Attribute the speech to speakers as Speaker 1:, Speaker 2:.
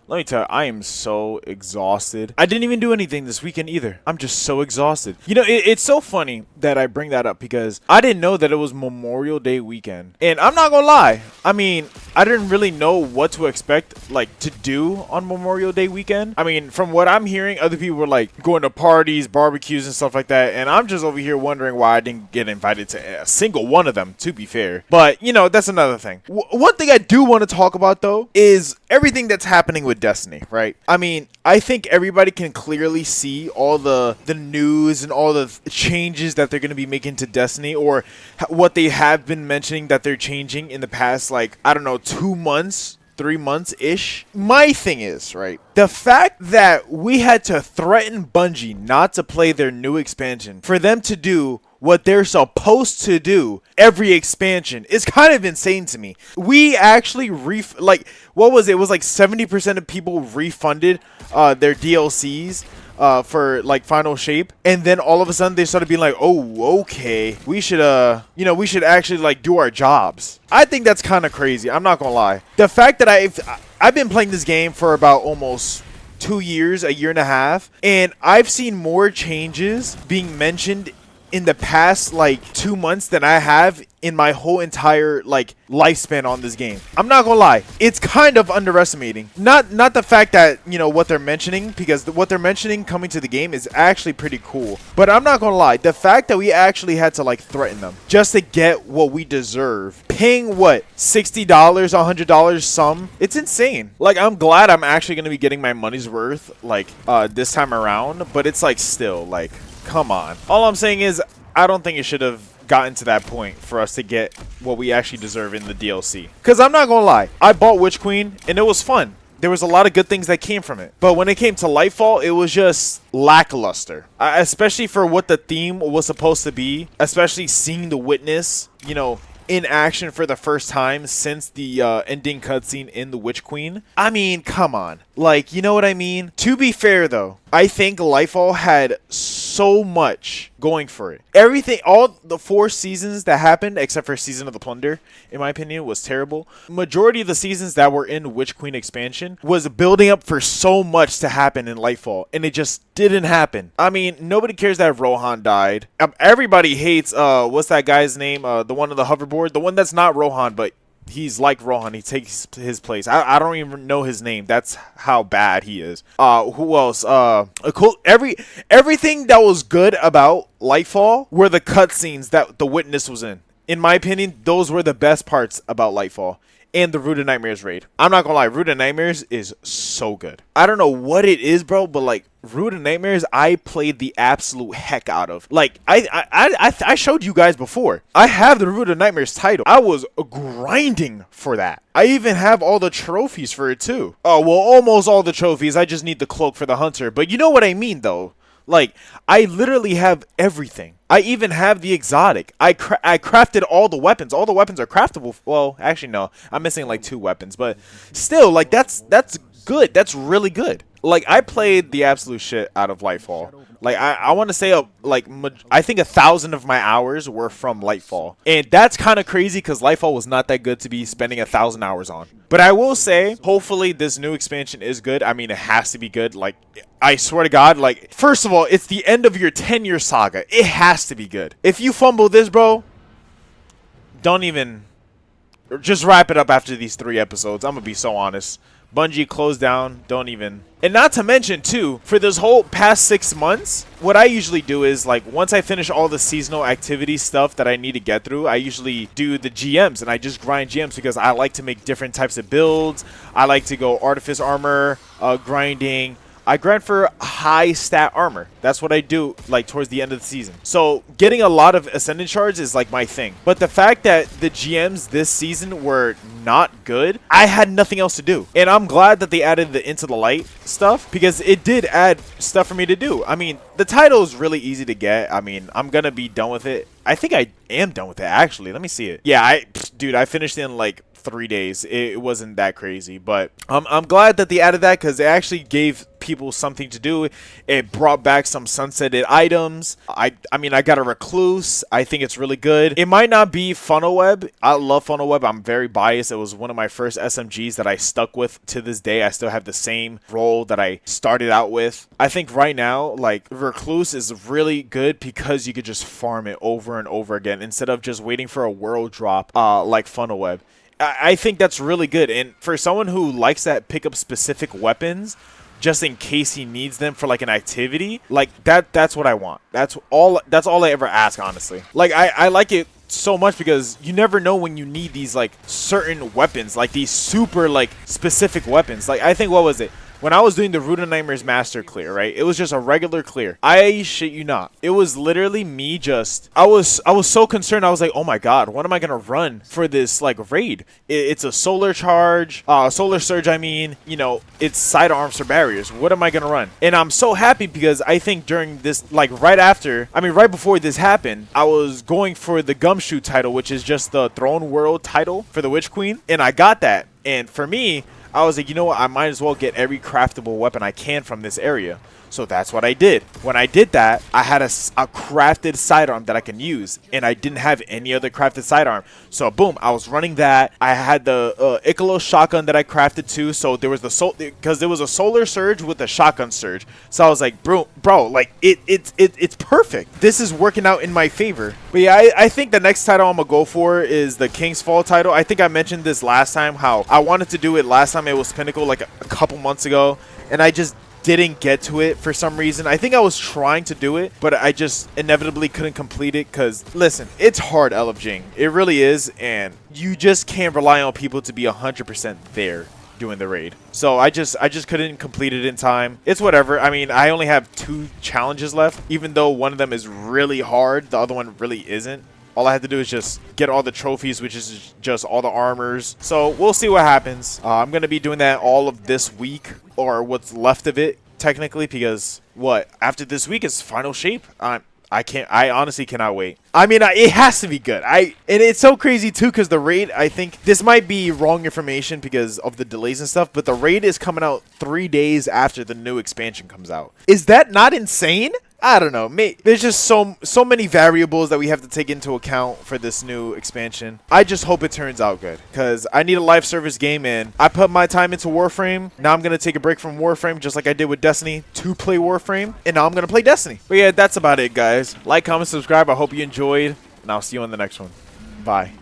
Speaker 1: Let me tell you, I am so exhausted. I didn't even do anything this weekend either. I'm just so exhausted. You know, it's so funny that I bring that up because I didn't know that it was Memorial Day weekend. And I'm not gonna lie. I mean, I didn't really know what to expect, like, to do on Memorial Day weekend. I mean, from what I'm hearing, other people were, like, going to parties, barbecues, and stuff like that. And I'm just over here wondering why I didn't get invited to a single one of them, to be fair. But, you know, that's another thing. One thing I do want to talk about, though, is everything that's happening with Destiny, right? I mean, I think everybody can clearly see all the news and all the changes that they're going to be making to Destiny, or what they have been mentioning that they're changing in the past, like, I don't know, 2 months, 3 months ish. My thing is, right, the fact that we had to threaten Bungie not to play their new expansion for them to do what they're supposed to do every expansion is kind of insane to me. We actually what was it? It was like 70% of people refunded their DLCs for like Final Shape, and then all of a sudden they started being like, oh, okay, we should we should actually like do our jobs. I think that's kind of crazy. I'm not gonna lie. The fact that I've been playing this game for about almost 2 years, a year and a half, and I've seen more changes being mentioned in the past like 2 months than I have in my whole entire like lifespan on this game. I'm not gonna lie, it's kind of underestimating. Not the fact that, you know, what they're mentioning, because what they're mentioning coming to the game is actually pretty cool. But I'm not gonna lie, the fact that we actually had to like threaten them just to get what we deserve, paying what, $60, $100 some, it's insane. Like, I'm glad I'm actually gonna be getting my money's worth like this time around, but it's like still like, come on. All I'm saying is I don't think it should have gotten to that point for us to get what we actually deserve in the DLC. Because I'm not going to lie, I bought Witch Queen and it was fun. There was a lot of good things that came from it. But when it came to Lightfall, it was just lackluster. Especially for what the theme was supposed to be. Especially seeing the Witness, you know, in action for the first time since the ending cutscene in The Witch Queen. I mean, come on. Like, you know what I mean? To be fair, though, I think Lightfall had so much going for it. Everything, all the 4 seasons that happened, except for Season of the Plunder, in my opinion, was terrible. Majority of the seasons that were in Witch Queen expansion was building up for so much to happen in Lightfall, and it just didn't happen. I mean, nobody cares that Rohan died. Everybody hates, what's that guy's name? The one on the hoverboard? The one that's not Rohan, but he's like Rohan. He takes his place. I don't even know his name. That's how bad he is. Who else? Everything that was good about Lightfall were the cutscenes that the Witness was in. In my opinion, those were the best parts about Lightfall. And the Root of Nightmares raid. I'm not gonna lie, Root of Nightmares is so good. I don't know what it is, bro, but like Root of Nightmares, I played the absolute heck out of. Like, I showed you guys before. I have the Root of Nightmares title. I was grinding for that. I even have all the trophies for it too. Oh, well, almost all the trophies. I just need the cloak for the hunter. But you know what I mean, though. Like, I literally have everything. I even have the exotic. I crafted all the weapons. All the weapons are craftable. Well, actually, no. I'm missing like 2 weapons. But still, like, that's good. That's really good. Like, I played the absolute shit out of Lightfall. Like, I want to say, I think 1,000 of my hours were from Lightfall. And that's kind of crazy because Lightfall was not that good to be spending 1,000 hours on. But I will say, hopefully this new expansion is good. I mean, it has to be good. Like, I swear to God, like, first of all, it's the end of your 10-year saga. It has to be good. If you fumble this, bro, don't even... Just wrap it up after these 3 episodes. I'm going to be so honest. Bungie closed down. Don't even. And not to mention, too, for this whole past 6 months, what I usually do is, like, once I finish all the seasonal activity stuff that I need to get through, I usually do the GMs, and I just grind GMs because I like to make different types of builds. I like to go Artifice Armor, grinding. I grind for high stat armor. That's what I do, like, towards the end of the season. So getting a lot of Ascendant shards is like my thing. But the fact that the GMs this season were not good, I had nothing else to do. And I'm glad that they added the Into the Light stuff because it did add stuff for me to do. I mean, the title is really easy to get. I mean, I'm gonna be done with it. I think I am done with it, actually. Let me see it. Yeah, dude, I finished in like 3 days. It wasn't that crazy, but I'm glad that they added that because it actually gave people something to do. It brought back some sunsetted items. I mean, I got a recluse. I think it's really good. It might not be funnel web. I love funnel web. I'm very biased. It was one of my first SMGs that I stuck with to this day. I still have the same role that I started out with. I think right now, like, recluse is really good because you could just farm it over and over again instead of just waiting for a world drop like funnel web. I think that's really good. And for someone who likes that, pick up specific weapons just in case he needs them for like an activity, like that's what I want. That's all I ever ask, honestly. Like I like it so much because you never know when you need these like certain weapons, like these super like specific weapons. Like I think, what was it? When I was doing the Root of Nightmares Master clear, right? It was just a regular clear. I shit you not. It was literally me just... I was so concerned. I was like, oh my god, what am I going to run for this, like, raid? It's a solar charge, solar surge, I mean. You know, it's sidearms for barriers. What am I going to run? And I'm so happy because I think during this, like, right before this happened, I was going for the Gumshoe title, which is just the Throne World title for the Witch Queen. And I got that. And for me... I was like, you know what? I might as well get every craftable weapon I can from this area. So that's what I did. When I did that, I had a crafted sidearm that I can use, and I didn't have any other crafted sidearm. So boom, I was running that. I had the Icalo shotgun that I crafted too. So there was because there was a solar surge with a shotgun surge. So I was like, bro, like it's perfect. This is working out in my favor. But yeah, I think the next title I'm gonna go for is the King's Fall title. I think I mentioned this last time, how I wanted to do it last time it was Pinnacle, like a couple months ago, and I just didn't get to it for some reason. I think I was trying to do it, but I just inevitably couldn't complete it because, listen, it's hard, LFGing. It really is, and you just can't rely on people to be 100% there doing the raid. So I just couldn't complete it in time. It's whatever. I mean, I only have 2 challenges left, even though one of them is really hard. The other one really isn't. All I had to do is just get all the trophies, which is just all the armors. So we'll see what happens. I'm going to be doing that all of this week, or what's left of it, technically, because after this week is final shape. I honestly cannot wait. I mean, it has to be good. And it's so crazy too, because the raid, I think this might be wrong information because of the delays and stuff, but the raid is coming out 3 days after the new expansion comes out. Is that not insane? I don't know. There's just so many variables that we have to take into account for this new expansion. I just hope it turns out good, because I need a live service game, and I put my time into Warframe. Now I'm going to take a break from Warframe just like I did with Destiny to play Warframe, and now I'm going to play Destiny. But yeah, that's about it, guys. Like, comment, subscribe. I hope you enjoyed, and I'll see you on the next one. Bye.